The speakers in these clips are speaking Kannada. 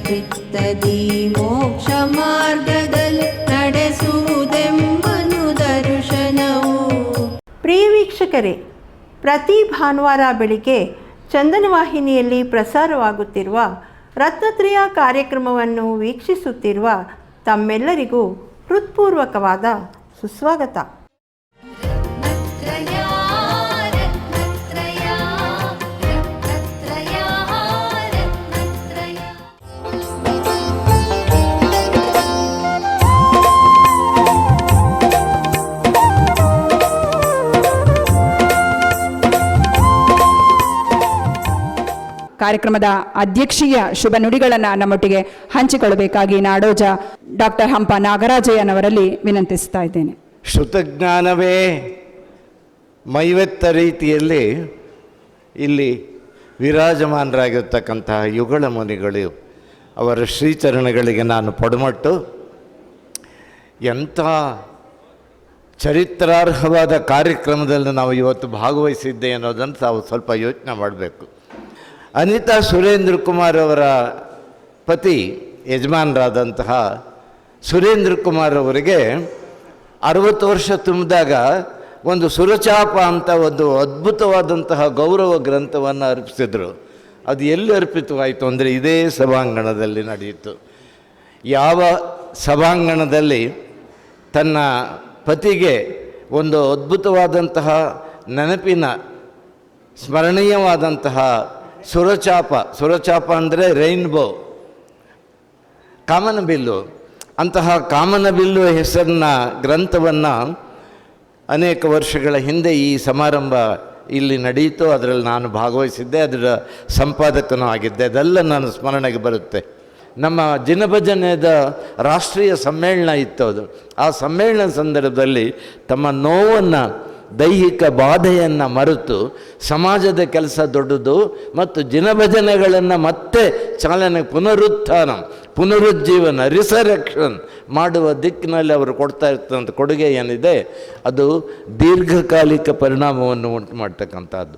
ಚಿತ್ತದಿ ಮೋಕ್ಷ ಮಾರ್ಗದಲ್ಲಿ ನಡೆಸುವುದೆಂಬನು ದರ್ಶನವು. ಪ್ರಿಯ ವೀಕ್ಷಕರೇ, ಪ್ರತಿ ಭಾನುವಾರ ಬೆಳಿಗ್ಗೆ ಚಂದನ ವಾಹಿನಿಯಲ್ಲಿ ಪ್ರಸಾರವಾಗುತ್ತಿರುವ ರತ್ನತ್ರಯ ಕಾರ್ಯಕ್ರಮವನ್ನು ವೀಕ್ಷಿಸುತ್ತಿರುವ ತಮ್ಮೆಲ್ಲರಿಗೂ ಹೃತ್ಪೂರ್ವಕವಾದ ಸುಸ್ವಾಗತ. ಕಾರ್ಯಕ್ರಮದ ಅಧ್ಯಕ್ಷೀಯ ಶುಭ ನುಡಿಗಳನ್ನು ನಮ್ಮೊಟ್ಟಿಗೆ ಹಂಚಿಕೊಳ್ಳಬೇಕಾಗಿ ನಾಡೋಜ ಡಾಕ್ಟರ್ ಹಂಪ ನಾಗರಾಜಯ್ಯನವರಲ್ಲಿ ವಿನಂತಿಸ್ತಾ ಇದ್ದೇನೆ. ಶ್ರುತಜ್ಞಾನವೇ ಮೈವೆತ್ತ ರೀತಿಯಲ್ಲಿ ಇಲ್ಲಿ ವಿರಾಜಮಾನರಾಗಿರ್ತಕ್ಕಂತಹ ಯುಗಳ ಮುನಿಗಳು ಅವರ ಶ್ರೀಚರಣಗಳಿಗೆ ನಾನು ಪಡುಮಟ್ಟು ಎಂಥ ಚರಿತ್ರಾರ್ಹವಾದ ಕಾರ್ಯಕ್ರಮದಲ್ಲಿ ನಾವು ಇವತ್ತು ಭಾಗವಹಿಸಿದ್ದೆ ಅನ್ನೋದನ್ನು ತಾವು ಸ್ವಲ್ಪ ಯೋಚನೆ ಮಾಡಬೇಕು. ಅನಿತಾ ಸುರೇಂದ್ರ ಕುಮಾರ್ ಅವರ ಪತಿ ಯಜಮಾನರಾದಂತಹ ಸುರೇಂದ್ರ ಕುಮಾರ್ ಅವರಿಗೆ 60 ವರ್ಷ ತುಂಬಿದಾಗ ಒಂದು ಸುರಚಾಪ ಅಂತ ಒಂದು ಅದ್ಭುತವಾದಂತಹ ಗೌರವ ಗ್ರಂಥವನ್ನು ಅರ್ಪಿಸಿದರು. ಅದು ಎಲ್ಲಿ ಅರ್ಪಿತವಾಯಿತು ಅಂದರೆ ಇದೇ ಸಭಾಂಗಣದಲ್ಲಿ ನಡೆಯಿತು. ಯಾವ ಸಭಾಂಗಣದಲ್ಲಿ ತನ್ನ ಪತಿಗೆ ಒಂದು ಅದ್ಭುತವಾದಂತಹ ನೆನಪಿನ ಸ್ಮರಣೀಯವಾದಂತಹ ಸುರಚಾಪ ಅಂದರೆ ರೈನ್ಬೋ, ಕಾಮನಬಿಲ್ಲು, ಅಂತಹ ಕಾಮನಬಿಲ್ಲು ಹೆಸರಿನ ಗ್ರಂಥವನ್ನು ಅನೇಕ ವರ್ಷಗಳ ಹಿಂದೆ ಈ ಸಮಾರಂಭ ಇಲ್ಲಿ ನಡೆಯಿತು. ಅದರಲ್ಲಿ ನಾನು ಭಾಗವಹಿಸಿದ್ದೆ, ಅದರ ಸಂಪಾದಕನೂ ಆಗಿದ್ದೆ. ಅದೆಲ್ಲ ನಾನು ಸ್ಮರಣೆಗೆ ಬರುತ್ತೆ. ನಮ್ಮ ಜಿನಭಜನೆಯ ರಾಷ್ಟ್ರೀಯ ಸಮ್ಮೇಳನ ಇತ್ತು. ಅದು ಆ ಸಮ್ಮೇಳನ ಸಂದರ್ಭದಲ್ಲಿ ತಮ್ಮ ನೋವನ್ನು, ದೈಹಿಕ ಬಾಧೆಯನ್ನು ಮರೆತು ಸಮಾಜದ ಕೆಲಸ ದೊಡ್ಡದು ಮತ್ತು ಜಿನಭಜನೆಗಳನ್ನು ಮತ್ತೆ ಚಾಲನೆ, ಪುನರುಜ್ಜೀವನ, ರಿಸರೆಕ್ಷನ್ ಮಾಡುವ ದಿಕ್ಕಿನಲ್ಲಿ ಅವರು ಕೊಡ್ತಾ ಇರ್ತಕ್ಕಂಥ ಕೊಡುಗೆ ಏನಿದೆ ಅದು ದೀರ್ಘಕಾಲಿಕ ಪರಿಣಾಮವನ್ನು ಉಂಟು ಮಾಡ್ತಕ್ಕಂಥದ್ದು.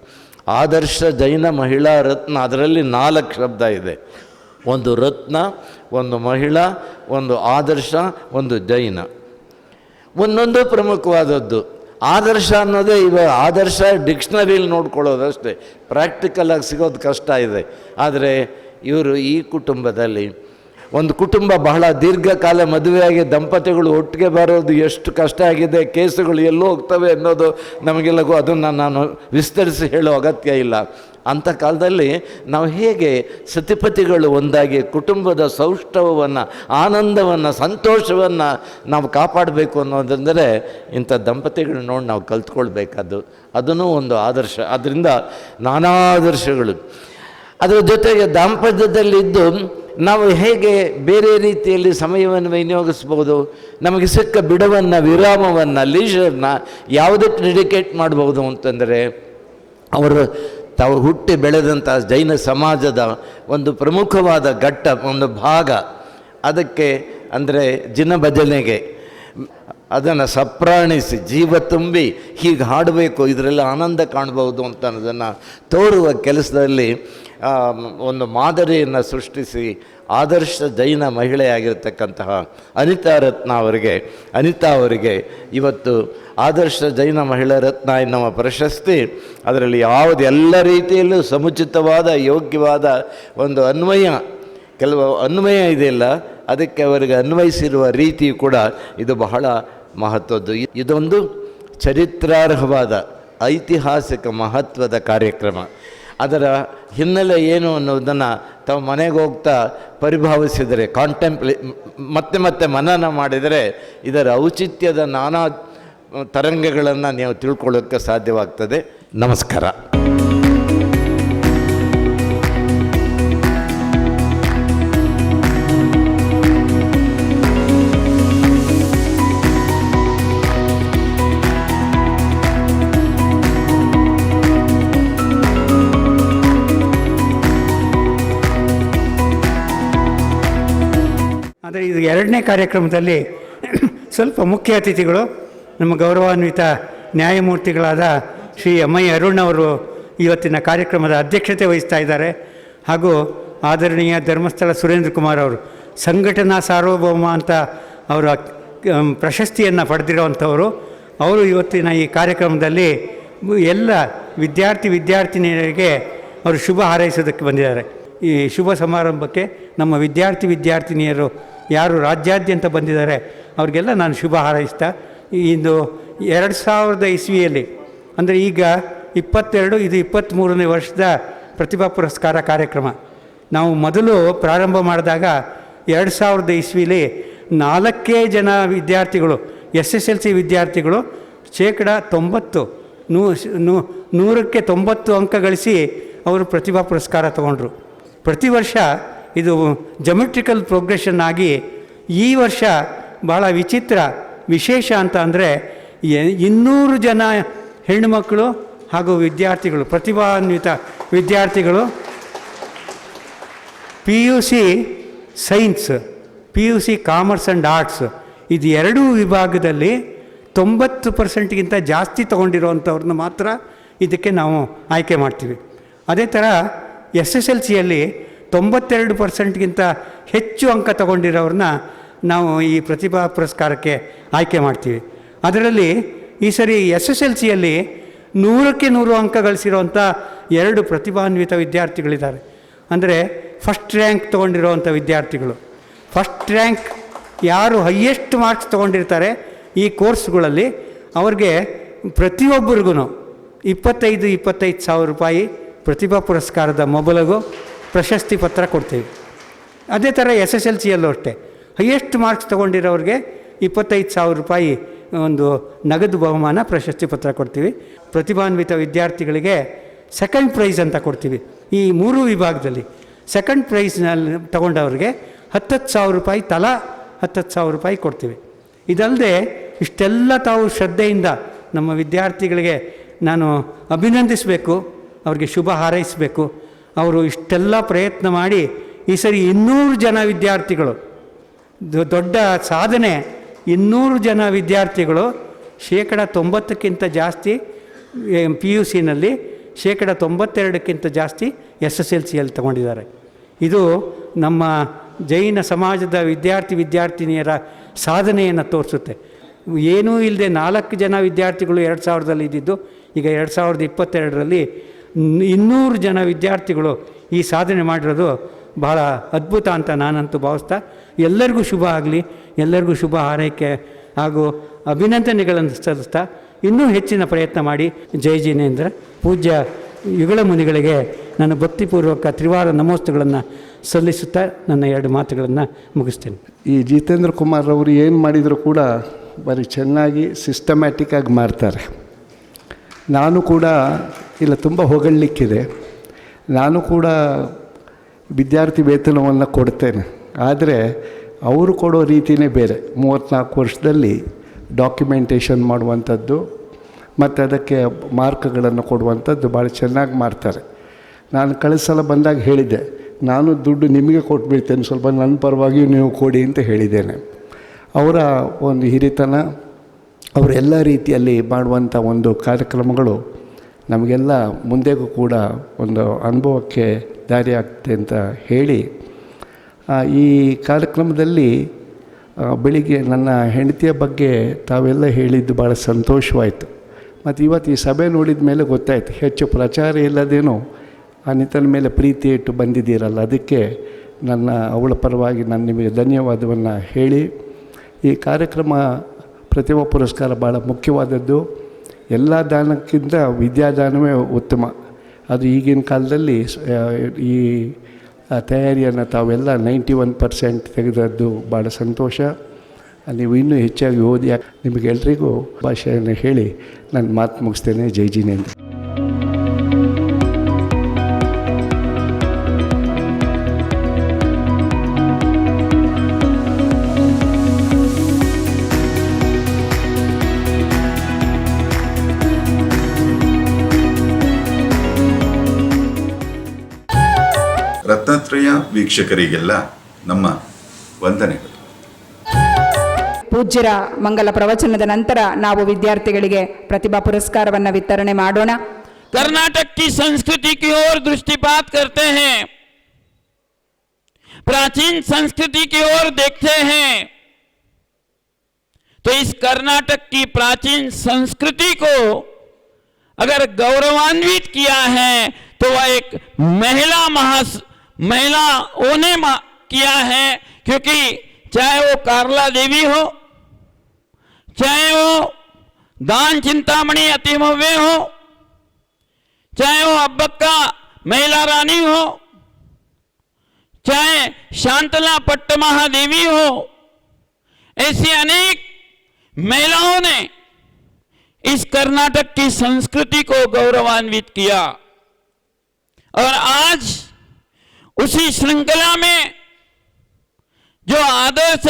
ಆದರ್ಶ ಜೈನ ಮಹಿಳಾ ರತ್ನ, ಅದರಲ್ಲಿ 4 ಶಬ್ದ ಇದೆ. ಒಂದು ರತ್ನ, ಒಂದು ಮಹಿಳಾ, ಒಂದು ಆದರ್ಶ, ಒಂದು ಜೈನ. ಒಂದೊಂದು ಪ್ರಮುಖವಾದದ್ದು. ಆದರ್ಶ ಅನ್ನೋದೇ ಆದರ್ಶ ಡಿಕ್ಷನರಿಲಿ ನೋಡ್ಕೊಳ್ಳೋದಷ್ಟೇ, ಪ್ರಾಕ್ಟಿಕಲಾಗಿ ಸಿಗೋದು ಕಷ್ಟ ಇದೆ. ಆದರೆ ಇವರು ಈ ಕುಟುಂಬದಲ್ಲಿ ಒಂದು ಕುಟುಂಬ ಬಹಳ ದೀರ್ಘಕಾಲ ಮದುವೆಯಾಗಿ ದಂಪತಿಗಳು ಒಟ್ಟಿಗೆ ಬರೋದು ಎಷ್ಟು ಕಷ್ಟ ಆಗಿದೆ, ಕೇಸುಗಳು ಎಲ್ಲೋ ಹೋಗ್ತವೆ ಅನ್ನೋದು ನಮಗೆಲ್ಲಗೂ, ಅದನ್ನು ನಾನು ವಿಸ್ತರಿಸಿ ಹೇಳೋ ಅಗತ್ಯ ಇಲ್ಲ. ಅಂಥ ಕಾಲದಲ್ಲಿ ನಾವು ಹೇಗೆ ಸತಿಪತಿಗಳು ಒಂದಾಗಿ ಕುಟುಂಬದ ಸೌಷ್ಠವವನ್ನು, ಆನಂದವನ್ನು, ಸಂತೋಷವನ್ನು ನಾವು ಕಾಪಾಡಬೇಕು ಅನ್ನೋದಂದರೆ ಇಂಥ ದಂಪತಿಗಳು ನೋಡಿ ನಾವು ಕಲ್ತ್ಕೊಳ್ಬೇಕಾದ್ದು. ಅದೂ ಒಂದು ಆದರ್ಶ. ಅದರಿಂದ ನಾನಾ ಆದರ್ಶಗಳು. ಅದರ ಜೊತೆಗೆ ದಾಂಪತ್ಯದಲ್ಲಿದ್ದು ನಾವು ಹೇಗೆ ಬೇರೆ ರೀತಿಯಲ್ಲಿ ಸಮಯವನ್ನು ವಿನಿಯೋಗಿಸ್ಬೋದು, ನಮಗೆ ಸಿಕ್ಕ ಬಿಡುವನ್ನು, ವಿರಾಮವನ್ನು, ಲೀಜರ್ನ ಯಾವುದಕ್ಕೆ ಡೆಡಿಕೇಟ್ ಮಾಡ್ಬೋದು ಅಂತಂದರೆ ಅವರು ತಾವು ಹುಟ್ಟಿ ಬೆಳೆದಂಥ ಜೈನ ಸಮಾಜದ ಒಂದು ಪ್ರಮುಖವಾದ ಘಟ್ಟ, ಒಂದು ಭಾಗ, ಅದಕ್ಕೆ ಅಂದರೆ ಜಿನಭಜನೆಗೆ ಅದನ್ನು ಸಪ್ರಾಣಿಸಿ ಜೀವ ತುಂಬಿ ಹೀಗೆ ಹಾಡಬೇಕು, ಇದರಲ್ಲಿ ಆನಂದ ಕಾಣ್ಬೋದು ಅಂತ ಅನ್ನೋದನ್ನು ತೋರುವ ಕೆಲಸದಲ್ಲಿ ಒಂದು ಮಾದರಿಯನ್ನು ಸೃಷ್ಟಿಸಿ ಆದರ್ಶ ಜೈನ ಮಹಿಳೆಯಾಗಿರ್ತಕ್ಕಂತಹ ಅನಿತಾ ಅವರಿಗೆ ಇವತ್ತು ಆದರ್ಶ ಜೈನ ಮಹಿಳಾ ರತ್ನ ಎನ್ನುವ ಪ್ರಶಸ್ತಿ. ಅದರಲ್ಲಿ ಎಲ್ಲ ರೀತಿಯಲ್ಲೂ ಸಮುಚಿತವಾದ, ಯೋಗ್ಯವಾದ ಒಂದು ಕೆಲವು ಅನ್ವಯ ಇದೆಯಲ್ಲ, ಅದಕ್ಕೆ ಅವರಿಗೆ ಅನ್ವಯಿಸಿರುವ ರೀತಿ ಕೂಡ ಇದು ಬಹಳ ಮಹತ್ವದ್ದು. ಇದೊಂದು ಚರಿತ್ರಾರ್ಹವಾದ, ಐತಿಹಾಸಿಕ ಮಹತ್ವದ ಕಾರ್ಯಕ್ರಮ. ಅದರ ಹಿನ್ನೆಲೆ ಏನು ಅನ್ನೋದನ್ನು ತಾವು ಮನೆಗೆ ಹೋಗ್ತಾ ಪರಿಭಾವಿಸಿದರೆ, ಮತ್ತೆ ಮನನ ಮಾಡಿದರೆ ಇದರ ಔಚಿತ್ಯದ ನಾನಾ ತರಂಗಗಳನ್ನು ನೀವು ತಿಳ್ಕೊಳ್ಳೋಕ್ಕೆ ಸಾಧ್ಯವಾಗ್ತದೆ. ನಮಸ್ಕಾರ. ಆದರೆ ಇದು 2ನೇ ಕಾರ್ಯಕ್ರಮದಲ್ಲಿ ಸ್ವಲ್ಪ ಮುಖ್ಯ ಅತಿಥಿಗಳು ನಮ್ಮ ಗೌರವಾನ್ವಿತ ನ್ಯಾಯಮೂರ್ತಿಗಳಾದ ಶ್ರೀ ಎಂ ಐ ಅರುಣ್ ಅವರು ಇವತ್ತಿನ ಕಾರ್ಯಕ್ರಮದ ಅಧ್ಯಕ್ಷತೆ ವಹಿಸ್ತಾ ಇದ್ದಾರೆ. ಹಾಗೂ ಆದರಣೀಯ ಧರ್ಮಸ್ಥಳ ಸುರೇಂದ್ರ ಕುಮಾರ್ ಅವರು ಸಂಘಟನಾ ಸಾರ್ವಭೌಮ ಅಂತ ಅವರ ಪ್ರಶಸ್ತಿಯನ್ನು ಪಡೆದಿರುವಂಥವರು. ಅವರು ಇವತ್ತಿನ ಈ ಕಾರ್ಯಕ್ರಮದಲ್ಲಿ ಎಲ್ಲ ವಿದ್ಯಾರ್ಥಿನಿಯರಿಗೆ ಅವರು ಶುಭ ಹಾರೈಸೋದಕ್ಕೆ ಬಂದಿದ್ದಾರೆ. ಈ ಶುಭ ಸಮಾರಂಭಕ್ಕೆ ನಮ್ಮ ವಿದ್ಯಾರ್ಥಿನಿಯರು ಯಾರು ರಾಜ್ಯಾದ್ಯಂತ ಬಂದಿದ್ದಾರೆ ಅವ್ರಿಗೆಲ್ಲ ನಾನು ಶುಭ ಹಾರೈಸ್ತಾ, ಇಂದು 2000 ಇಸ್ವಿಯಲ್ಲಿ ಅಂದರೆ ಈಗ 22 ಇದು 23ನೇ ವರ್ಷದ ಪ್ರತಿಭಾ ಪುರಸ್ಕಾರ ಕಾರ್ಯಕ್ರಮ. ನಾವು ಮೊದಲು ಪ್ರಾರಂಭ ಮಾಡಿದಾಗ 2000 ಇಸ್ವಿಲಿ 4 ಜನ ವಿದ್ಯಾರ್ಥಿಗಳು SSLC ವಿದ್ಯಾರ್ಥಿಗಳು 90%, 100ಕ್ಕೆ 90 ಅಂಕ ಗಳಿಸಿ ಅವರು ಪ್ರತಿಭಾ ಪುರಸ್ಕಾರ ತಗೊಂಡ್ರು. ಪ್ರತಿ ವರ್ಷ ಇದು ಜಮೆಟ್ರಿಕಲ್ ಪ್ರೋಗ್ರೆಷನ್ ಆಗಿ ಈ ವರ್ಷ ಭಾಳ ವಿಶೇಷ ಅಂತ ಅಂದರೆ 200 ಜನ ಹೆಣ್ಣುಮಕ್ಕಳು ಹಾಗೂ ವಿದ್ಯಾರ್ಥಿಗಳು, ಪ್ರತಿಭಾನ್ವಿತ ವಿದ್ಯಾರ್ಥಿಗಳು PUC science, PUC commerce and arts ಇದು 2 ವಿಭಾಗದಲ್ಲಿ 90%ಗಿಂತ ಜಾಸ್ತಿ ತೊಗೊಂಡಿರೋವಂಥವ್ರನ್ನ ಮಾತ್ರ ಇದಕ್ಕೆ ನಾವು ಆಯ್ಕೆ ಮಾಡ್ತೀವಿ. ಅದೇ ಥರ SSLCಯಲ್ಲಿ 92%ಗಿಂತ ಹೆಚ್ಚು ಅಂಕ ತಗೊಂಡಿರೋರನ್ನ ನಾವು ಈ ಪ್ರತಿಭಾ ಪುರಸ್ಕಾರಕ್ಕೆ ಆಯ್ಕೆ ಮಾಡ್ತೀವಿ. ಅದರಲ್ಲಿ ಈ ಸರಿ SSLCಯಲ್ಲಿ 100ಕ್ಕೆ 100 ಅಂಕ ಗಳಿಸಿರೋವಂಥ 2 ಪ್ರತಿಭಾನ್ವಿತ ವಿದ್ಯಾರ್ಥಿಗಳಿದ್ದಾರೆ. ಅಂದರೆ ಫಸ್ಟ್ ರ್ಯಾಂಕ್ ತೊಗೊಂಡಿರೋವಂಥ ವಿದ್ಯಾರ್ಥಿಗಳು. ಫಸ್ಟ್ ರ್ಯಾಂಕ್ ಯಾರು ಹೈಯೆಸ್ಟ್ ಮಾರ್ಕ್ಸ್ ತೊಗೊಂಡಿರ್ತಾರೆ ಈ ಕೋರ್ಸ್ಗಳಲ್ಲಿ ಅವ್ರಿಗೆ ಪ್ರತಿಯೊಬ್ಬರಿಗೂ 25,000 ರೂಪಾಯಿ ಪ್ರತಿಭಾ ಪುರಸ್ಕಾರದ ಮೊಬಲಗು ಪ್ರಶಸ್ತಿ ಪತ್ರ ಕೊಡ್ತೀವಿ. ಅದೇ ಥರ SSLCಯಲ್ಲೂ ಅಷ್ಟೇ ಹೈಯೆಸ್ಟ್ ಮಾರ್ಕ್ಸ್ ತೊಗೊಂಡಿರೋರಿಗೆ 25,000 ರೂಪಾಯಿ ಒಂದು ನಗದು ಬಹುಮಾನ ಪ್ರಶಸ್ತಿ ಪತ್ರ ಕೊಡ್ತೀವಿ. ಪ್ರತಿಭಾನ್ವಿತ ವಿದ್ಯಾರ್ಥಿಗಳಿಗೆ ಸೆಕೆಂಡ್ ಪ್ರೈಸ್ ಅಂತ ಕೊಡ್ತೀವಿ. ಈ 3 ವಿಭಾಗದಲ್ಲಿ ಸೆಕೆಂಡ್ ಪ್ರೈಸ್ನಲ್ಲಿ ತಗೊಂಡವ್ರಿಗೆ 10,000 ರೂಪಾಯಿ ತಲಾ 10,000 ರೂಪಾಯಿ ಕೊಡ್ತೀವಿ. ಇದಲ್ಲದೆ ಇಷ್ಟೆಲ್ಲ ತಾವು ಶ್ರದ್ಧೆಯಿಂದ ನಮ್ಮ ವಿದ್ಯಾರ್ಥಿಗಳಿಗೆ ನಾನು ಅಭಿನಂದಿಸಬೇಕು, ಅವ್ರಿಗೆ ಶುಭ ಹಾರೈಸಬೇಕು. ಅವರು ಇಷ್ಟೆಲ್ಲ ಪ್ರಯತ್ನ ಮಾಡಿ ಈ ಸರಿ 200 ಜನ ವಿದ್ಯಾರ್ಥಿಗಳು, ದೊಡ್ಡ ಸಾಧನೆ. 200 ಜನ ವಿದ್ಯಾರ್ಥಿಗಳು 90%ಕ್ಕಿಂತ ಜಾಸ್ತಿ PUCನಲ್ಲಿ, 92%ಕ್ಕಿಂತ ಜಾಸ್ತಿ SSLCಯಲ್ಲಿ ತಗೊಂಡಿದ್ದಾರೆ. ಇದು ನಮ್ಮ ಜೈನ ಸಮಾಜದ ವಿದ್ಯಾರ್ಥಿನಿಯರ ಸಾಧನೆಯನ್ನು ತೋರಿಸುತ್ತೆ. ಏನೂ ಇಲ್ಲದೆ 4 ಜನ ವಿದ್ಯಾರ್ಥಿಗಳು 2000ರಲ್ಲಿ ಇದ್ದಿದ್ದು ಈಗ 2022ರಲ್ಲಿ 200 ಜನ ವಿದ್ಯಾರ್ಥಿಗಳು ಈ ಸಾಧನೆ ಮಾಡಿರೋದು ಭಾಳ ಅದ್ಭುತ ಅಂತ ನಾನಂತೂ ಭಾವಿಸ್ತಾ, ಎಲ್ಲರಿಗೂ ಶುಭ ಆಗಲಿ, ಎಲ್ಲರಿಗೂ ಶುಭ ಹಾರೈಕೆ ಹಾಗೂ ಅಭಿನಂದನೆಗಳನ್ನು ಸಲ್ಲಿಸ್ತಾ ಇನ್ನೂ ಹೆಚ್ಚಿನ ಪ್ರಯತ್ನ ಮಾಡಿ. ಜೈ ಜಿನೇಂದ್ರ. ಪೂಜ್ಯ ಯುಗಳ ಮುನಿಗಳಿಗೆ ನಾನು ಭಕ್ತಿಪೂರ್ವಕ ತ್ರಿವಾರ ನಮೋಸ್ತುಗಳನ್ನು ಸಲ್ಲಿಸುತ್ತಾ ನನ್ನ 2 ಮಾತುಗಳನ್ನು ಮುಗಿಸ್ತೇನೆ. ಈ ಜಿತೇಂದ್ರ ಕುಮಾರ್ ಅವರು ಏನು ಮಾಡಿದರೂ ಕೂಡ ಬರೀ ಚೆನ್ನಾಗಿ ಸಿಸ್ಟಮ್ಯಾಟಿಕ್ಕಾಗಿ ಮಾಡ್ತಾರೆ. ನಾನು ಕೂಡ ಇಲ್ಲ ತುಂಬ ಹೊಗಳಲಿಕ್ಕಿದೆ. ನಾನು ಕೂಡ ವಿದ್ಯಾರ್ಥಿ ವೇತನವನ್ನು ಕೊಡ್ತೇನೆ, ಆದರೆ ಅವರು ಕೊಡೋ ರೀತಿಯೇ ಬೇರೆ. 34 ವರ್ಷದಲ್ಲಿ ಡಾಕ್ಯುಮೆಂಟೇಷನ್ ಮಾಡುವಂಥದ್ದು ಮತ್ತು ಅದಕ್ಕೆ ಮಾರ್ಕ್ಗಳನ್ನು ಕೊಡುವಂಥದ್ದು ಭಾಳ ಚೆನ್ನಾಗಿ ಮಾಡ್ತಾರೆ. ನಾನು ಕಳೆದ ಸಲ ಬಂದಾಗ ಹೇಳಿದ್ದೆ, ನಾನು ದುಡ್ಡು ನಿಮಗೆ ಕೊಟ್ಬಿಡ್ತೇನೆ, ಸ್ವಲ್ಪ ನನ್ನ ಪರವಾಗಿಯೂ ನೀವು ಕೊಡಿ ಅಂತ ಹೇಳಿದ್ದೇನೆ. ಅವರ ಒಂದು ಹಿರಿತನ, ಅವರೆಲ್ಲ ರೀತಿಯಲ್ಲಿ ಮಾಡುವಂಥ ಒಂದು ಕಾರ್ಯಕ್ರಮಗಳು ನಮಗೆಲ್ಲ ಮುಂದೆಗೂ ಕೂಡ ಒಂದು ಅನುಭವಕ್ಕೆ ದಾರಿ ಆಗ್ತದೆ ಅಂತ ಹೇಳಿ, ಈ ಕಾರ್ಯಕ್ರಮದಲ್ಲಿ ಬೆಳಿಗ್ಗೆ ನನ್ನ ಹೆಂಡತಿಯ ಬಗ್ಗೆ ತಾವೆಲ್ಲ ಹೇಳಿದ್ದು ಭಾಳ ಸಂತೋಷವಾಯಿತು. ಮತ್ತು ಇವತ್ತು ಈ ಸಭೆ ನೋಡಿದ ಮೇಲೆ ಗೊತ್ತಾಯಿತು, ಹೆಚ್ಚು ಪ್ರಚಾರ ಇಲ್ಲದೇನೋ ಅನಿತನ ಮೇಲೆ ಪ್ರೀತಿ ಇಟ್ಟು ಬಂದಿದ್ದೀರಲ್ಲ, ಅದಕ್ಕೆ ಅವಳ ಪರವಾಗಿ ನಾನು ನಿಮಗೆ ಧನ್ಯವಾದವನ್ನು ಹೇಳಿ, ಈ ಕಾರ್ಯಕ್ರಮ ಪ್ರತಿಭಾ ಪುರಸ್ಕಾರ ಭಾಳ ಮುಖ್ಯವಾದದ್ದು. ಎಲ್ಲ ದಾನಕ್ಕಿಂತ ವಿದ್ಯಾದಾನವೇ ಉತ್ತಮ. ಅದು ಈಗಿನ ಕಾಲದಲ್ಲಿ ಈ ತಯಾರಿಯನ್ನು ತಾವೆಲ್ಲ 91% ತೆಗೆದದ್ದು ಭಾಳ ಸಂತೋಷ. ನೀವು ಇನ್ನೂ ಹೆಚ್ಚಾಗಿ ಓದಿ ನಿಮಗೆಲ್ರಿಗೂ ಭಾಷೆಯನ್ನು ಹೇಳಿ ನನ್ನ ಮಾತು ಮುಗಿಸ್ತೇನೆ. ಜೈ ಜಿನೇಂದ್ರ. ರತ್ನತ್ರಯ ವೀಕ್ಷಕರಿಗೆಲ್ಲ ನಮ್ಮ ವಂದನೆಗಳು. ಪೂಜ್ಯರ ಮಂಗಲ ಪ್ರವಚನದ ನಂತರ ನಾವು ವಿದ್ಯಾರ್ಥಿಗಳಿಗೆ ಪ್ರತಿಭಾ ಪುರಸ್ಕಾರವನ್ನು ವಿತರಣೆ ಮಾಡೋಣ. कर्नाटक की संस्कृति की ओर दृष्टिपात करते हैं प्राचीन संस्कृति की ओर देखते हैं तो इस कर्नाटक की प्राचीन संस्कृति को अगर गौरवान्वित किया है तो वह एक महिलाओं ने किया है, क्योंकि चाहे वो कार्ला देवी हो, चाहे वो दान चिंतामणि अतिमव्य हो, चाहे वो अब्बक्का महिला रानी हो, चाहे शांतला पट्ट महादेवी हो, ऐसी अनेक महिलाओं ने इस कर्नाटक की संस्कृति को गौरवान्वित किया। और आज उसी श्रृंखला में जो आदर्श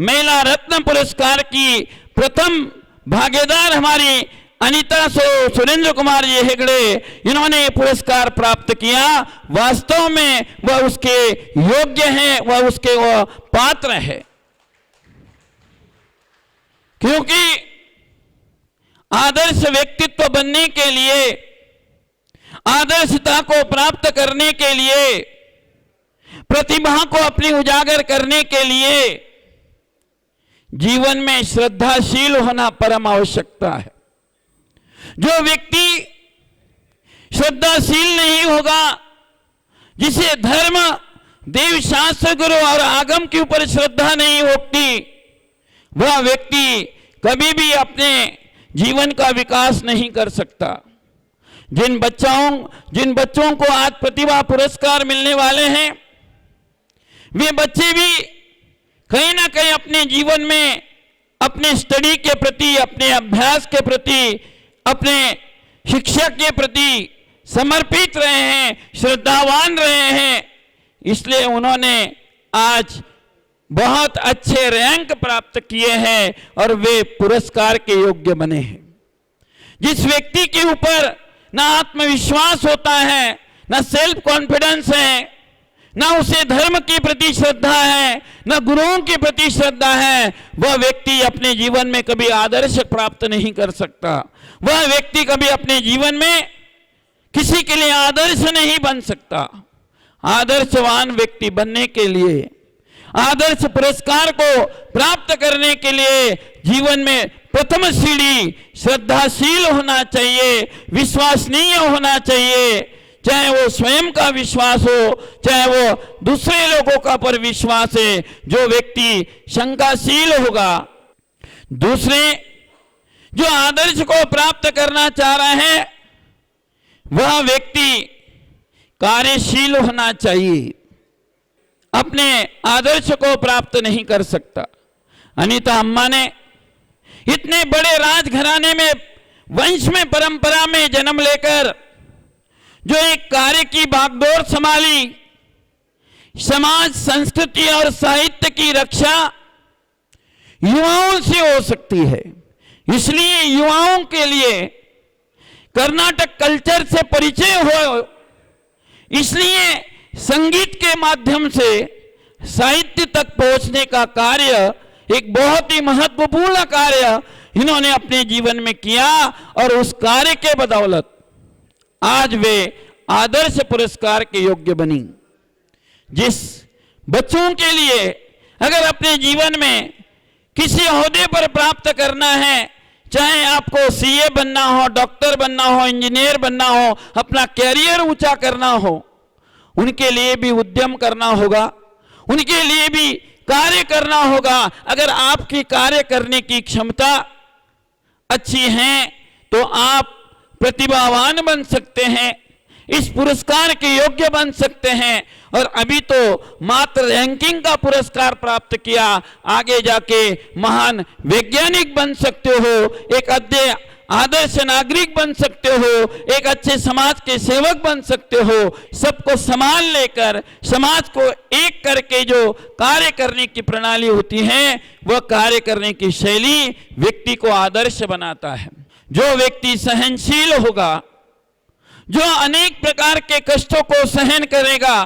महिला रत्न पुरस्कार की प्रथम भागीदार हमारी अनीता सुरेंद्र कुमार जी हेगड़े, इन्होंने पुरस्कार प्राप्त किया। वास्तव में वह उसके योग्य है, वह उसके वह पात्र है, क्योंकि आदर्श व्यक्तित्व बनने के लिए, आदर्शता को प्राप्त करने के लिए, प्रतिभा को अपनी उजागर करने के लिए जीवन में श्रद्धाशील होना परम आवश्यकता है। जो व्यक्ति श्रद्धाशील नहीं होगा, जिसे धर्म, देव शास्त्र, गुरु और आगम के ऊपर श्रद्धा नहीं होती, वह व्यक्ति कभी भी अपने जीवन का विकास नहीं कर सकता। जिन बच्चों को आज प्रतिभा पुरस्कार मिलने वाले हैं, वे बच्चे भी कहीं ना कहीं अपने जीवन में अपने स्टडी के प्रति, अपने अभ्यास के प्रति, अपने शिक्षा के प्रति समर्पित रहे हैं, श्रद्धावान रहे हैं। इसलिए उन्होंने आज बहुत अच्छे रैंक प्राप्त किए हैं और वे पुरस्कार के योग्य बने हैं। जिस व्यक्ति के ऊपर ना आत्मविश्वास होता है, ना सेल्फ कॉन्फिडेंस है, ना उसे धर्म के प्रति श्रद्धा है, ना गुरुओं के प्रति श्रद्धा है, वह व्यक्ति अपने जीवन में कभी आदर्श प्राप्त नहीं कर सकता। वह व्यक्ति कभी अपने जीवन में किसी के लिए आदर्श नहीं बन सकता। आदर्शवान व्यक्ति बनने के लिए, आदर्श पुरस्कार को प्राप्त करने के लिए जीवन में प्रथम सीढ़ी श्रद्धाशील होना चाहिए, विश्वसनीय होना चाहिए। चाहे वो स्वयं का विश्वास हो, चाहे वो दूसरे लोगों का पर विश्वास है। जो व्यक्ति शंकाशील होगा, दूसरे जो आदर्श को प्राप्त करना चाह रहे हैं, वह व्यक्ति कार्यशील होना चाहिए, अपने आदर्श को प्राप्त नहीं कर सकता। अनीता अम्मा ने इतने बड़े राजघराने में, वंश में, परंपरा में जन्म लेकर जो एक कार्य की बागडोर संभाली, समाज, संस्कृति और साहित्य की रक्षा युवाओं से हो सकती है। इसलिए युवाओं के लिए कर्नाटक कल्चर से परिचय हो, इसलिए संगीत के माध्यम से साहित्य तक पहुंचने का कार्य, एक बहुत ही महत्वपूर्ण कार्य इन्होंने अपने जीवन में किया। और उस कार्य के बदौलत आज वे आदर्श पुरस्कार के योग्य बनी। जिस बच्चों के लिए अगर अपने जीवन में किसी ओहदे पर प्राप्त करना है, चाहे आपको सीए बनना हो, डॉक्टर बनना हो, इंजीनियर बनना हो, अपना कैरियर ऊंचा करना हो, उनके लिए भी उद्यम करना होगा, उनके लिए भी कार्य करना होगा। अगर आपकी कार्य करने की क्षमता अच्छी है तो आप प्रतिभावान बन सकते हैं, इस पुरस्कार के योग्य बन सकते हैं। और अभी तो मात्र रैंकिंग का पुरस्कार प्राप्त किया, आगे जाके महान वैज्ञानिक बन सकते हो, एक आदर्श नागरिक बन सकते हो, एक अच्छे समाज के सेवक बन सकते हो। सबको संभाल लेकर समाज को एक करके जो कार्य करने की प्रणाली होती है, वह कार्य करने की शैली व्यक्ति को आदर्श बनाता है। जो व्यक्ति सहनशील होगा, जो अनेक प्रकार के कष्टों को सहन करेगा,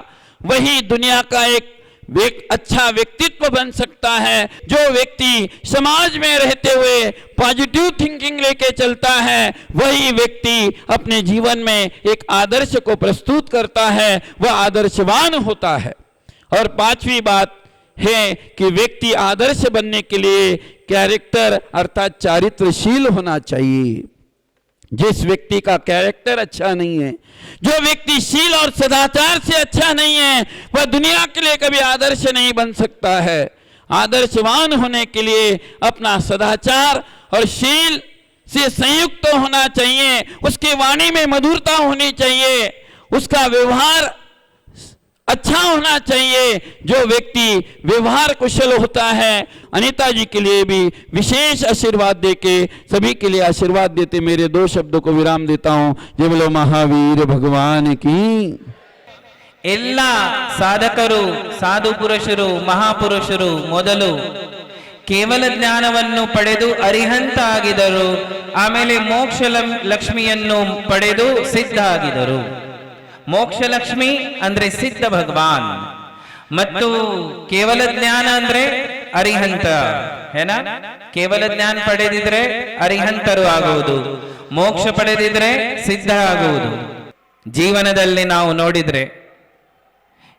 वही दुनिया का एक अच्छा व्यक्तित्व बन सकता है। जो व्यक्ति समाज में रहते हुए पॉजिटिव थिंकिंग लेके चलता है, वही व्यक्ति अपने जीवन में एक आदर्श को प्रस्तुत करता है, वह आदर्शवान होता है। और पांचवी बात है कि व्यक्ति आदर्श बनने के लिए कैरेक्टर अर्थात चारित्रशील होना चाहिए। जिस व्यक्ति का कैरेक्टर अच्छा नहीं है, जो व्यक्ति शील और सदाचार से अच्छा नहीं है, वह दुनिया के लिए कभी आदर्श नहीं बन सकता है। आदर्शवान होने के लिए अपना सदाचार और शील से संयुक्त होना चाहिए, उसकी वाणी में मधुरता होनी चाहिए, उसका व्यवहार अच्छा होना चाहिए। जो व्यक्ति व्यवहार कुशल होता है, अनीता जी के लिए भी विशेष आशीर्वाद देके सभी के लिए आशीर्वाद देते मेरे 2 शब्दों को विराम देता हूं। जय बोलो महावीर भगवान की। ಎಲ್ಲ ಸಾಧಕರು ಸಾಧು ಪುರುಷರು ಮಹಾಪುರುಷರು ಮೊದಲು ಕೇವಲ ಜ್ಞಾನವನ್ನು ಪಡೆದು ಅರಿಹಂತ ಆಗಿದರು, ಆಮೇಲೆ ಮೋಕ್ಷ ಲಕ್ಷ್ಮಿಯನ್ನು ಪಡೆದು ಸಿದ್ಧ ಆಗಿದರು. ಮೋಕ್ಷ ಲಕ್ಷ್ಮಿ ಅಂದ್ರೆ ಸಿದ್ಧ ಭಗವಾನ್ ಮತ್ತು ಕೇವಲ ಜ್ಞಾನ ಅಂದ್ರೆ ಅರಿಹಂತ ಏನ. ಕೇವಲ ಜ್ಞಾನ ಪಡೆದಿದ್ರೆ ಅರಿಹಂತರು ಆಗುವುದು, ಮೋಕ್ಷ ಪಡೆದಿದ್ರೆ ಸಿದ್ಧ ಆಗುವುದು. ಜೀವನದಲ್ಲಿ ನಾವು ನೋಡಿದ್ರೆ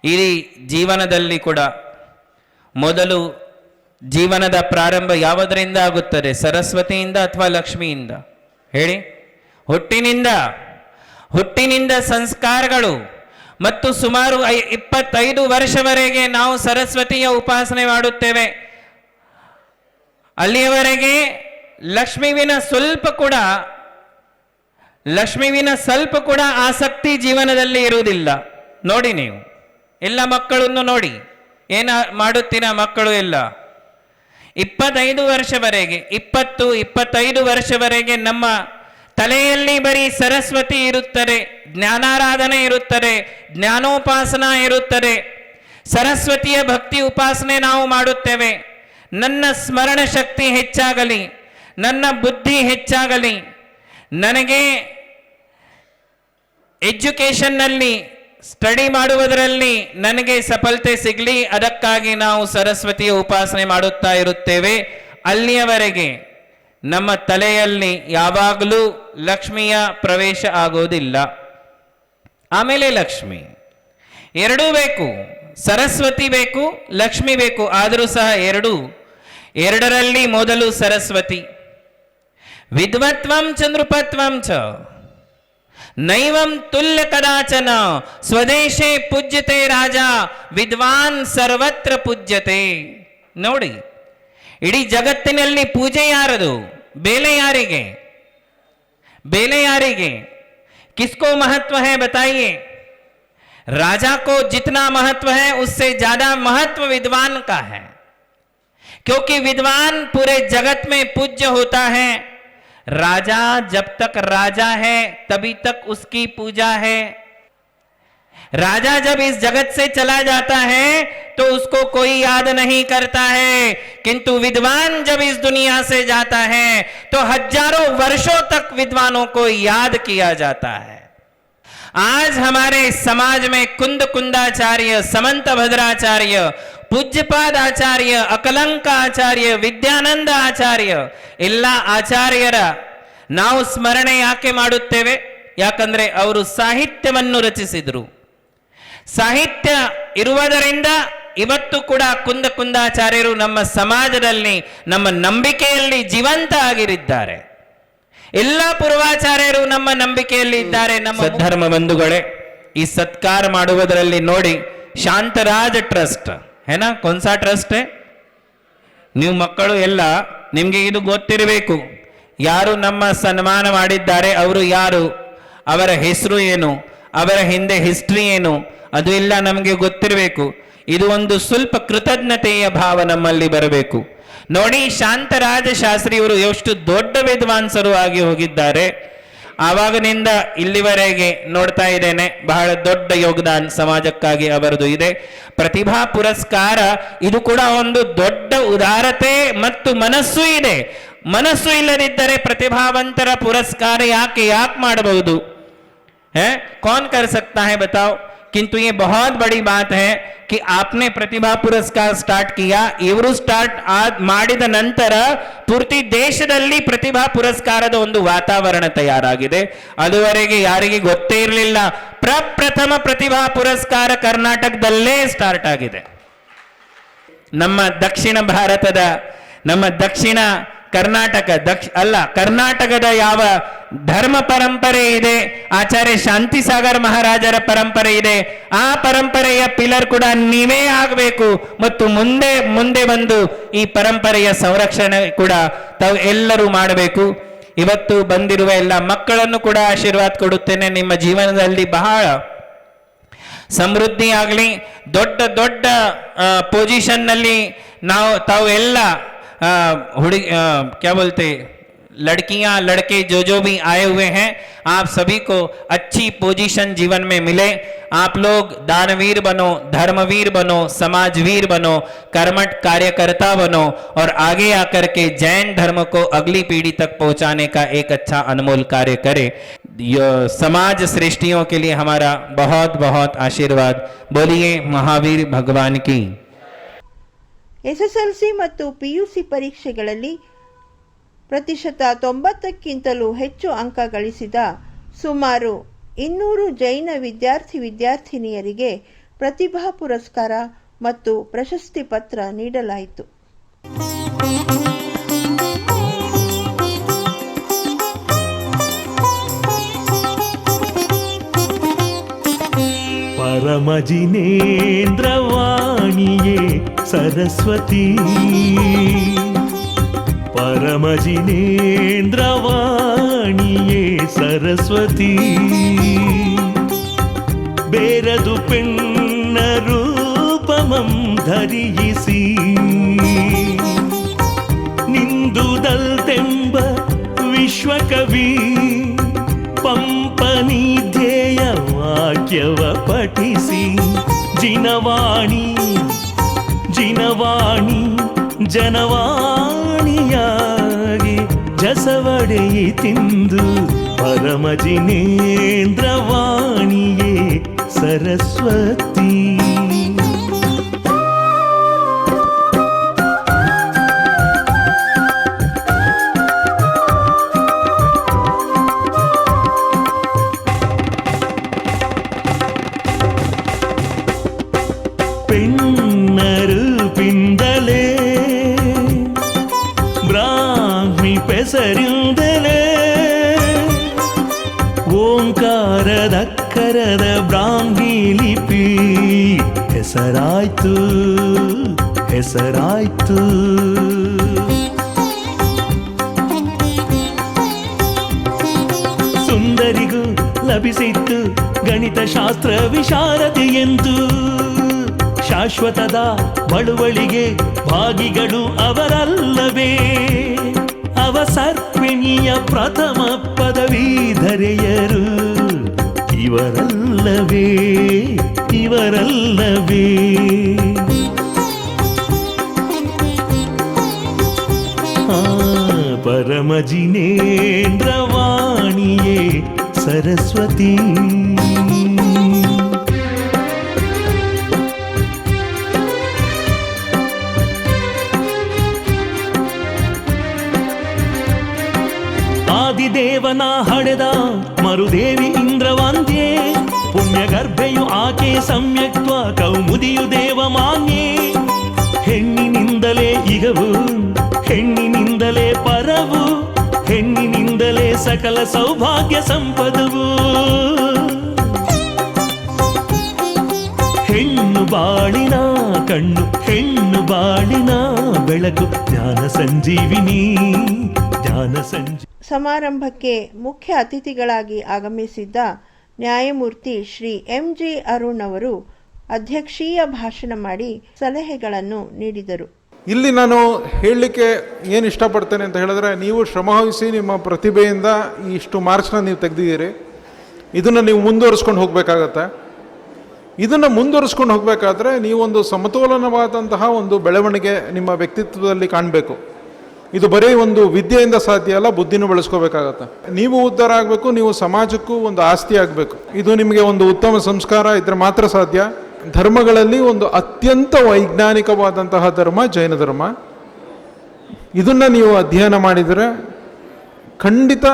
ಈ ಜೀವನದಲ್ಲಿ ಕೂಡ ಮೊದಲು ಜೀವನದ ಪ್ರಾರಂಭ ಯಾವುದರಿಂದ ಆಗುತ್ತದೆ? ಸರಸ್ವತಿಯಿಂದ ಅಥವಾ ಲಕ್ಷ್ಮಿಯಿಂದ? ಹೇಳಿ. ಹುಟ್ಟಿನಿಂದ ಸಂಸ್ಕಾರಗಳು ಮತ್ತು ಸುಮಾರು 25 ವರ್ಷವರೆಗೆ ನಾವು ಸರಸ್ವತಿಯ ಉಪಾಸನೆ ಮಾಡುತ್ತೇವೆ. ಅಲ್ಲಿಯವರೆಗೆ ಲಕ್ಷ್ಮಿವಿನ ಸ್ವಲ್ಪ ಕೂಡ ಆಸಕ್ತಿ ಜೀವನದಲ್ಲಿ ಇರುವುದಿಲ್ಲ. ನೋಡಿ, ನೀವು ಎಲ್ಲ ಮಕ್ಕಳನ್ನು ನೋಡಿ, ಏನ ಮಾಡುತ್ತೀರ ಮಕ್ಕಳು ಎಲ್ಲ 25 ವರ್ಷವರೆಗೆ 20-25 ವರ್ಷವರೆಗೆ ನಮ್ಮ ತಲೆಯಲ್ಲಿ ಬರೀ ಸರಸ್ವತಿ ಇರುತ್ತದೆ, ಜ್ಞಾನಾರಾಧನೆ ಇರುತ್ತದೆ, ಜ್ಞಾನೋಪಾಸನ ಇರುತ್ತದೆ, ಸರಸ್ವತಿಯ ಭಕ್ತಿ ಉಪಾಸನೆ ನಾವು ಮಾಡುತ್ತೇವೆ. ನನ್ನ ಸ್ಮರಣ ಶಕ್ತಿ ಹೆಚ್ಚಾಗಲಿ, ನನ್ನ ಬುದ್ಧಿ ಹೆಚ್ಚಾಗಲಿ, ನನಗೆ ಎಜುಕೇಶನ್ನಲ್ಲಿ ಸ್ಟಡಿ ಮಾಡುವುದರಲ್ಲಿ ನನಗೆ ಸಫಲತೆ ಸಿಗಲಿ, ಅದಕ್ಕಾಗಿ ನಾವು ಸರಸ್ವತಿಯ ಉಪಾಸನೆ ಮಾಡುತ್ತಾ ಇರುತ್ತೇವೆ. ಅಲ್ಲಿಯವರೆಗೆ ನಮ್ಮ ತಲೆಯಲ್ಲಿ ಯಾವಾಗಲೂ ಲಕ್ಷ್ಮಿಯ ಪ್ರವೇಶ ಆಗೋದಿಲ್ಲ. ಆಮೇಲೆ ಲಕ್ಷ್ಮಿ ಎರಡೂ ಬೇಕು, ಸರಸ್ವತಿ ಬೇಕು, ಲಕ್ಷ್ಮಿ ಬೇಕು. ಆದರೂ ಸಹ ಎರಡರಲ್ಲಿ ಮೊದಲು ಸರಸ್ವತಿ. ವಿದ್ವತ್ವಂ ಚ ನೃಪತ್ವಂ ಚ ನೈವಂ ತುಲ್ಯ ಕದಾಚನ ಸ್ವದೇಶೇ ಪೂಜ್ಯತೆ ರಾಜ ವಿದ್ವಾನ್ ಸರ್ವತ್ರ ಪೂಜ್ಯತೆ. ನೋಡಿ, ಇಡೀ ಜಗತ್ತಿನಲ್ಲಿ ಪೂಜೆ ಯಾರದು? बेले यारेगे किसको महत्व है बताइए? राजा को जितना महत्व है उससे ज्यादा महत्व विद्वान का है, क्योंकि विद्वान पूरे जगत में पूज्य होता है. राजा जब तक राजा है तभी तक उसकी पूजा है. राजा जब इस जगत से चला जाता है तो उसको कोई याद नहीं करता है, किंतु विद्वान जब इस दुनिया से जाता है तो हजारों वर्षों तक विद्वानों को याद किया जाता है. आज हमारे समाज में कुंदाचार्य, समंत भद्राचार्य, पूज्यपाद आचार्य, अकलंक आचार्य, विद्यानंद आचार्य ಎಲ್ಲ ಆಚಾರ್ಯರ ನಾವು ಸ್ಮರಣೆ ಯಾಕೆ ಮಾಡುತ್ತೇವೆ? ಯಾಕಂದ್ರೆ ಅವರು ಸಾಹಿತ್ಯವನ್ನು ರಚಿಸಿದರು. ಸಾಹಿತ್ಯ ಇರುವುದರಿಂದ ಇವತ್ತು ಕೂಡ ಕುಂದಾಚಾರ್ಯರು ನಮ್ಮ ಸಮಾಜದಲ್ಲಿ, ನಮ್ಮ ನಂಬಿಕೆಯಲ್ಲಿ ಜೀವಂತ ಆಗಿರಿದ್ದಾರೆ. ಎಲ್ಲ ಪೂರ್ವಾಚಾರ್ಯರು ನಮ್ಮ ನಂಬಿಕೆಯಲ್ಲಿ ಇದ್ದಾರೆ. ನಮ್ಮ ಸದ್ಧರ್ಮ ಬಂಧುಗಳೇ, ಈ ಸತ್ಕಾರ ಮಾಡುವುದರಲ್ಲಿ ನೋಡಿ, ಶಾಂತರಾಜ್ ಟ್ರಸ್ಟ್ ಏನ ಕೊಂಸಾ ಟ್ರಸ್ಟ್. ನೀವು ಮಕ್ಕಳು ಎಲ್ಲ ನಿಮ್ಗೆ ಇದು ಗೊತ್ತಿರಬೇಕು. ಯಾರು ನಮ್ಮ ಸನ್ಮಾನ ಮಾಡಿದ್ದಾರೆ, ಅವರು ಯಾರು, ಅವರ ಹೆಸರು ಏನು, ಅವರ ಹಿಂದೆ ಹಿಸ್ಟ್ರಿ ಏನು, ಅದು ಎಲ್ಲ ನಮಗೆ ಗೊತ್ತಿರಬೇಕು. ಇದು ಒಂದು ಸ್ವಲ್ಪ ಕೃತಜ್ಞತೆಯ ಭಾವ ನಮ್ಮಲ್ಲಿ ಬರಬೇಕು. ನೋಡಿ, ಶಾಂತರಾಜ ಶಾಸ್ತ್ರಿಯವರು ಎಷ್ಟು ದೊಡ್ಡ ವಿದ್ವಾಂಸರು ಆಗಿ ಹೋಗಿದ್ದಾರೆ. ಆವಾಗಿನಿಂದ ಇಲ್ಲಿವರೆಗೆ ನೋಡ್ತಾ ಇದ್ದೇನೆ, ಬಹಳ ದೊಡ್ಡ ಯೋಗದಾನ ಸಮಾಜಕ್ಕಾಗಿ ಅವರದು ಇದೆ. ಪ್ರತಿಭಾ ಪುರಸ್ಕಾರ ಇದು ಕೂಡ ಒಂದು ದೊಡ್ಡ ಉದಾರತೆ ಮತ್ತು ಮನಸ್ಸು ಇದೆ. ಮನಸ್ಸು ಇಲ್ಲದಿದ್ದರೆ ಪ್ರತಿಭಾವಂತರ ಪುರಸ್ಕಾರ ಯಾಕೆ ಮಾಡಬಹುದು? कौन कर सकता है बताओ? किंतु ये बहुत बड़ी बात है कि आपने प्रतिभा पुरस्कार स्टार्ट किया. इವರು ಸ್ಟಾರ್ಟ್ ಮಾಡಿದ ನಂತರ ಪೂರ್ತಿ ದೇಶದಲ್ಲಿ ಪ್ರತಿಭಾ ಪುರಸ್ಕಾರದ ಒಂದು ವಾತಾವರಣ ತಯಾರಾಗಿದೆ. ಅದುವರೆಗೆ ಯಾರಿಗೆ ಗೊತ್ತೇ ಇರಲಿಲ್ಲ. ಪ್ರಪ್ರಥಮ ಪ್ರತಿಭಾ ಪುರಸ್ಕಾರ ಕರ್ನಾಟಕದಲ್ಲೇ ಸ್ಟಾರ್ಟ್ ಆಗಿದೆ. ನಮ್ಮ ದಕ್ಷಿಣ ಭಾರತದ, ನಮ್ಮ ದಕ್ಷಿಣ ಕರ್ನಾಟಕದ ಯಾವ ಧರ್ಮ ಪರಂಪರೆ ಇದೆ, ಆಚಾರ್ಯ ಶಾಂತಿಸಾಗರ್ ಮಹಾರಾಜರ ಪರಂಪರೆ ಇದೆ, ಆ ಪರಂಪರೆಯ ಪಿಲ್ಲರ್ ಕೂಡ ನೀವೇ ಆಗಬೇಕು ಮತ್ತು ಮುಂದೆ ಬಂದು ಈ ಪರಂಪರೆಯ ಸಂರಕ್ಷಣೆ ಕೂಡ ತಾವು ಎಲ್ಲರೂ ಮಾಡಬೇಕು. ಇವತ್ತು ಬಂದಿರುವ ಎಲ್ಲ ಮಕ್ಕಳನ್ನು ಕೂಡ ಆಶೀರ್ವಾದ ಕೊಡುತ್ತೇನೆ. ನಿಮ್ಮ ಜೀವನದಲ್ಲಿ ಬಹಳ ಸಮೃದ್ಧಿ ಆಗಲಿ, ದೊಡ್ಡ ದೊಡ್ಡ ಪೊಸಿಷನ್ನಲ್ಲಿ ತಾವು ಎಲ್ಲ क्या बोलते लड़कियां लड़के जो भी आए हुए हैं, आप सभी को अच्छी पोजीशन जीवन में मिले. आप लोग दानवीर बनो, धर्मवीर बनो, समाजवीर बनो, कर्मठ कार्यकर्ता बनो और आगे आकर के जैन धर्म को अगली पीढ़ी तक पहुंचाने का एक अच्छा अनमोल कार्य करे. समाज सृष्टियों के लिए हमारा बहुत बहुत आशीर्वाद. बोलिए महावीर भगवान की. SSLC ಮತ್ತು PUC ಪರೀಕ್ಷೆಗಳಲ್ಲಿ ಪ್ರತಿಶತ 90ಕ್ಕಿಂತಲೂ ಹೆಚ್ಚು ಅಂಕ ಗಳಿಸಿದ ಸುಮಾರು 200 ಜೈನ ವಿದ್ಯಾರ್ಥಿನಿಯರಿಗೆ ಪ್ರತಿಭಾ ಪುರಸ್ಕಾರ ಮತ್ತು ಪ್ರಶಸ್ತಿ ಪತ್ರ ನೀಡಲಾಯಿತು. परमजिनेन्द्रवाणिये सरस्वती, परमजिनेन्द्रवाणिये सरस्वती, बेरदु पेण्ण रूपमं धरियिसि निंदुदल्तेंब विश्वकवि पंपनी ಧ್ಯೇಯ ವಾಕ್ಯವ ಪಠಿಸಿ ಜಿನವಾಣಿ ಜನವಾಣಿಯಾಗಿ ಜಸವಡೆಯಿತಿಂದು ಪರಮಜಿನೇಂದ್ರವಾಣಿಯೇ ಸರಸ್ವತಿ. പെണ്ണറുപിന്തലേ ಬ್ರಾಹ್ಮಿ ಪೆಸರಿಂದಲೇ ಓಂಕಾರದಕ್ಕರದ ಬ್ರಾಹ್ಮಿ ಲಿಪಿ ಹೆಸರಾಯ್ತು. ಸುಂದರಿಗೂ ಲಭಿಸಿತ್ತು ಗಣಿತ ಶಾಸ್ತ್ರ ವಿಶಾರದೆಯೆಂದು. ಶಾಶ್ವತದ ಬಳುವಳಿಗೆ ಭಾಗಿಗಳು ಅವರಲ್ಲವೇ, ಅವಸರ್ಪಿಣಿಯ ಪ್ರಥಮ ಪದವೀಧರೆಯರು ಇವರಲ್ಲವೇ. ಪರಮಜಿನೇಂದ್ರವಾಣಿಯೇ ಸರಸ್ವತಿ. ಆದಿದೇವನ ಹಡೆದ ಮರುದೇವಿ ಇಂದ್ರವಂದ್ಯೆ, ಪುಣ್ಯಗರ್ಭೆಯು ಆಕೆ ಸಮ್ಯಕ್ತ್ವ ಕೌಮುದಿಯು ದೇವಮಾನ್ಯೆ. ಹೆಣ್ಣಿನಿಂದಲೇ ಇಗವು, ಹೆಣ್ಣಿನಿಂದಲೇ ಪರವು, ಹೆಣ್ಣಿನಿಂದಲೇ ಸಕಲ ಸೌಭಾಗ್ಯ ಸಂಪದವು. ಹೆಣ್ಣು ಬಾಳಿನ ಕಣ್ಣು, ಹೆಣ್ಣು ಬಾಳಿನ ಬೆಳಕು, ಜ್ಞಾನ ಸಂಜೀವಿನಿ. ಸಮಾರಂಭಕ್ಕೆ ಮುಖ್ಯ ಅತಿಥಿಗಳಾಗಿ ಆಗಮಿಸಿದ್ದ ನ್ಯಾಯಮೂರ್ತಿ ಶ್ರೀ MG ಅರುಣ್ ಅವರು ಅಧ್ಯಕ್ಷೀಯ ಭಾಷಣ ಮಾಡಿ ಸಲಹೆಗಳನ್ನು ನೀಡಿದರು. ಇಲ್ಲಿ ನಾನು ಹೇಳಲಿಕ್ಕೆ ಏನು ಇಷ್ಟಪಡ್ತೇನೆ ಅಂತ ಹೇಳಿದ್ರೆ, ನೀವು ಶ್ರಮವಹಿಸಿ ನಿಮ್ಮ ಪ್ರತಿಭೆಯಿಂದ ಇಷ್ಟು ಮಾರ್ಕ್ಸ್ನ ನೀವು ತೆಗೆದಿದ್ದೀರಿ. ಇದನ್ನು ನೀವು ಮುಂದುವರಿಸ್ಕೊಂಡು ಹೋಗಬೇಕಾಗತ್ತೆ. ಇದನ್ನು ಮುಂದುವರಿಸ್ಕೊಂಡು ಹೋಗಬೇಕಾದ್ರೆ ನೀವೊಂದು ಸಮತೋಲನವಾದಂತಹ ಒಂದು ಬೆಳವಣಿಗೆ ನಿಮ್ಮ ವ್ಯಕ್ತಿತ್ವದಲ್ಲಿ ಕಾಣಬೇಕು. ಇದು ಬರೀ ಒಂದು ವಿದ್ಯೆಯಿಂದ ಸಾಧ್ಯ ಅಲ್ಲ, ಬುದ್ಧಿನೂ ಬೆಳೆಸ್ಕೋಬೇಕಾಗತ್ತೆ. ನೀವು ಉದ್ಧಾರ ಆಗಬೇಕು, ನೀವು ಸಮಾಜಕ್ಕೂ ಒಂದು ಆಸ್ತಿ ಆಗಬೇಕು. ಇದು ನಿಮಗೆ ಒಂದು ಉತ್ತಮ ಸಂಸ್ಕಾರ ಇದ್ರೆ ಮಾತ್ರ ಸಾಧ್ಯ. ಧರ್ಮಗಳಲ್ಲಿ ಒಂದು ಅತ್ಯಂತ ವೈಜ್ಞಾನಿಕವಾದಂತಹ ಧರ್ಮ ಜೈನ ಧರ್ಮ. ಇದನ್ನು ನೀವು ಅಧ್ಯಯನ ಮಾಡಿದರೆ ಖಂಡಿತ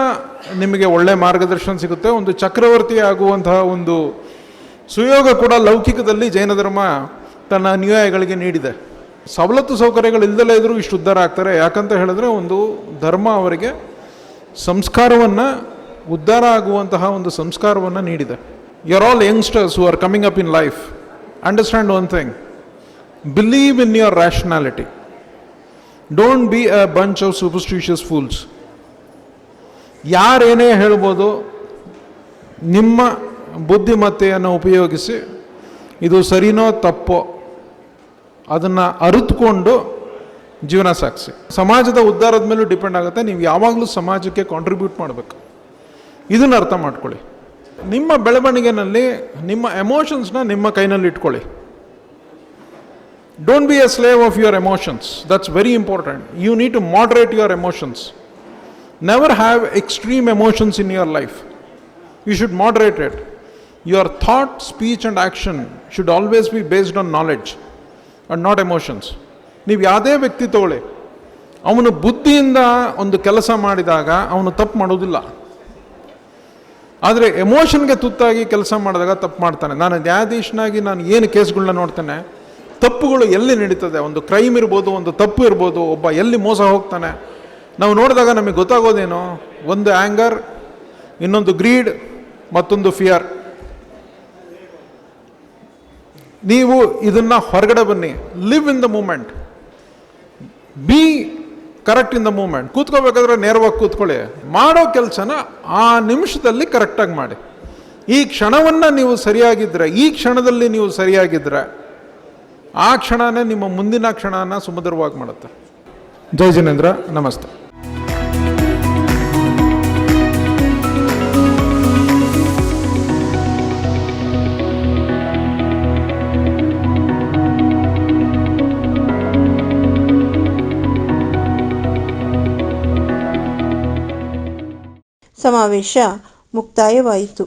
ನಿಮಗೆ ಒಳ್ಳೆ ಮಾರ್ಗದರ್ಶನ ಸಿಗುತ್ತೆ. ಒಂದು ಚಕ್ರವರ್ತಿ ಆಗುವಂತಹ ಒಂದು ಸುಯೋಗ ಕೂಡ ಲೌಕಿಕದಲ್ಲಿ ಜೈನ ಧರ್ಮ ತನ್ನ ಅನುಯಾಯಿಗಳಿಗೆ ನೀಡಿದೆ. ಸವಲತ್ತು ಸೌಕರ್ಯಗಳು ಇಲ್ದಲೇ ಇದ್ರೂ ಇಷ್ಟು ಉದ್ಧಾರ ಆಗ್ತಾರೆ. ಯಾಕಂತ ಹೇಳಿದ್ರೆ ಒಂದು ಧರ್ಮ ಅವರಿಗೆ ಸಂಸ್ಕಾರವನ್ನು, ಉದ್ಧಾರ ಆಗುವಂತಹ ಒಂದು ಸಂಸ್ಕಾರವನ್ನು ನೀಡಿದೆ. You are all youngsters who are coming up in life, understand one thing, believe in your rationality. Don't be a bunch of superstitious fools. ಯಾರೇನೇ ಹೇಳ್ಬೋದು, ನಿಮ್ಮ ಬುದ್ಧಿಮತ್ತೆಯನ್ನು ಉಪಯೋಗಿಸಿ ಇದು ಸರಿನೋ ತಪ್ಪೋ ಅದನ್ನು ಅರಿತುಕೊಂಡು ಜೀವನ ಸಾಗಿಸಿ. ಸಮಾಜದ ಉದ್ಧಾರದ ಮೇಲೂ ಡಿಪೆಂಡ್ ಆಗುತ್ತೆ. ನೀವು ಯಾವಾಗಲೂ ಸಮಾಜಕ್ಕೆ ಕಾಂಟ್ರಿಬ್ಯೂಟ್ ಮಾಡಬೇಕು. ಇದನ್ನು ಅರ್ಥ ಮಾಡ್ಕೊಳ್ಳಿ. ನಿಮ್ಮ ಬೆಳವಣಿಗೆನಲ್ಲಿ ನಿಮ್ಮ ಎಮೋಷನ್ಸ್ನ ನಿಮ್ಮ ಕೈನಲ್ಲಿ ಇಟ್ಕೊಳ್ಳಿ. Don't be a slave of your emotions. That's very important. You need to moderate your emotions. Never have extreme emotions in your life. You should moderate it. Your thought, speech and action should always be based on knowledge and not emotions. ನೀವು ಯಾವುದೇ ವ್ಯಕ್ತಿ ತಗೊಳ್ಳಿ, ಅವನು ಬುದ್ಧಿಯಿಂದ ಒಂದು ಕೆಲಸ ಮಾಡಿದಾಗ ಅವನು ತಪ್ಪು ಮಾಡೋದಿಲ್ಲ. ಆದರೆ ಎಮೋಷನ್ಗೆ ತುತ್ತಾಗಿ ಕೆಲಸ ಮಾಡಿದಾಗ ತಪ್ಪು ಮಾಡ್ತಾನೆ. ನಾನು ನ್ಯಾಯಾಧೀಶನಾಗಿ ನಾನು ಏನು ಕೇಸ್ಗಳನ್ನ ನೋಡ್ತೇನೆ, ತಪ್ಪುಗಳು ಎಲ್ಲಿ ನಡೀತದೆ, ಒಂದು ಕ್ರೈಮ್ ಇರ್ಬೋದು, ಒಂದು ತಪ್ಪು ಇರ್ಬೋದು, ಒಬ್ಬ ಎಲ್ಲಿ ಮೋಸ ಹೋಗ್ತಾನೆ ನಾವು ನೋಡಿದಾಗ ನಮಗೆ ಗೊತ್ತಾಗೋದೇನು, ಒಂದು ಆ್ಯಂಗರ್, ಇನ್ನೊಂದು ಗ್ರೀಡ್, ಮತ್ತೊಂದು ಫಿಯರ್. ನೀವು ಇದನ್ನು ಹೊರಗಡೆ ಬನ್ನಿ. Live in the moment, be correct in the moment. ಕೂತ್ಕೋಬೇಕಾದ್ರೆ ನೇರವಾಗಿ ಕೂತ್ಕೊಳ್ಳಿ. ಮಾಡೋ ಕೆಲಸನ ಆ ನಿಮಿಷದಲ್ಲಿ ಕರೆಕ್ಟಾಗಿ ಮಾಡಿ. ಈ ಕ್ಷಣವನ್ನು ನೀವು ಸರಿಯಾಗಿದ್ದರೆ, ಈ ಕ್ಷಣದಲ್ಲಿ ನೀವು ಸರಿಯಾಗಿದ್ದರೆ ಆ ಕ್ಷಣನೇ ನಿಮ್ಮ ಮುಂದಿನ ಕ್ಷಣನ ಸುಮಧುರವಾಗಿ ಮಾಡುತ್ತೆ. ಜೈ ಜಿನೇಂದ್ರ. ನಮಸ್ತೆ. ಸಮಾವೇಶ ಮುಕ್ತಾಯವಾಯಿತು.